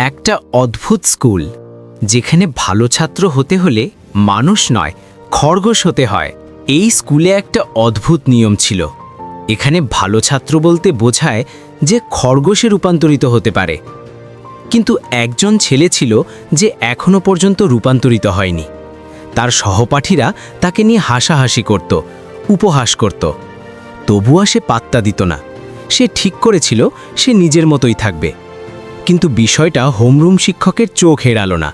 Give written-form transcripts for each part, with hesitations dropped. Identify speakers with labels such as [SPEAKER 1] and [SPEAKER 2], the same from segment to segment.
[SPEAKER 1] একটা অদ্ভুত স্কুল, যেখানে ভালো ছাত্র হতে হলে মানুষ নয়, খরগোশ হতে হয়। এই স্কুলে একটা অদ্ভুত নিয়ম ছিল। এখানে ভালো ছাত্র বলতে বোঝায় যে খরগোশে রূপান্তরিত হতে পারে। কিন্তু একজন ছেলে ছিল যে এখনো পর্যন্ত রূপান্তরিত হয়নি। তার সহপাঠীরা তাকে নিয়ে হাসাহাসি করত, উপহাস করত। তবুও সে পাত্তা দিত না। সে ঠিক করেছিল সে নিজের মতোই থাকবে। কিন্তু বিষয়টা হোমরুম শিক্ষকের চোখ এড়াল না।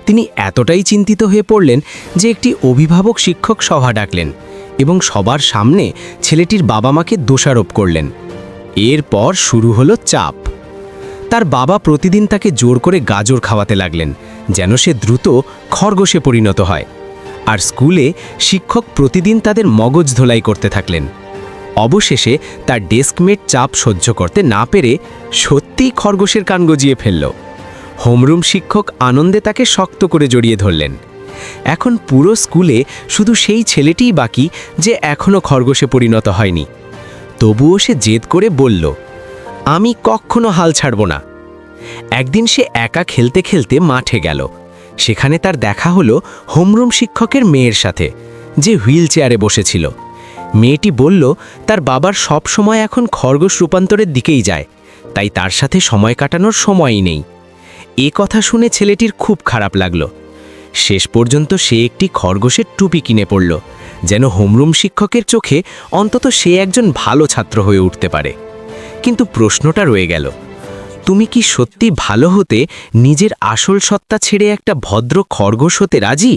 [SPEAKER 1] তিনি এতটাই চিন্তিত হয়ে পড়লেন যে একটি অভিভাবক শিক্ষক সভা ডাকলেন এবং সবার সামনে ছেলেটির বাবা মাকে দোষারোপ করলেন। এরপর শুরু হলো চাপ। তার বাবা প্রতিদিন তাকে জোর করে গাজর খাওয়াতে লাগলেন যেন সে দ্রুত খরগোশে পরিণত হয়। আর স্কুলে শিক্ষক প্রতিদিন তাদের মগজ ধোলাই করতে থাকলেন। অবশেষে তার ডেস্কমেট চাপ সহ্য করতে না পেরে সত্যিই খরগোশের কান গজিয়ে ফেলল। হোমরুম শিক্ষক আনন্দে তাকে শক্ত করে জড়িয়ে ধরলেন। এখন পুরো স্কুলে শুধু সেই ছেলেটিই বাকি যে এখনও খরগোশে পরিণত হয়নি। তবুও সে জেদ করে বলল, আমি কখনো হাল ছাড়ব না। একদিন সে একা খেলতে খেলতে মাঠে গেল। সেখানে তার দেখা হলো হোমরুম শিক্ষকের মেয়ের সাথে, যে হুইল চেয়ারে বসেছিল। মেয়েটি বলল তার বাবার সব সময় এখন খরগোশ রূপান্তরের দিকেই যায়, তাই তার সাথে সময় কাটানোর সময়ই নেই। এ কথা শুনে ছেলেটির খুব খারাপ লাগলো। শেষ পর্যন্ত সে একটি খরগোশের টুপি কিনে পড়ল, যেন হোমরুম শিক্ষকের চোখে অন্তত সে একজন ভালো ছাত্র হয়ে উঠতে পারে। কিন্তু প্রশ্নটা রয়ে গেল, তুমি কি সত্যি ভালো হতে নিজের আসল সত্তা ছেড়ে একটা ভদ্র খরগোশ হতে রাজি?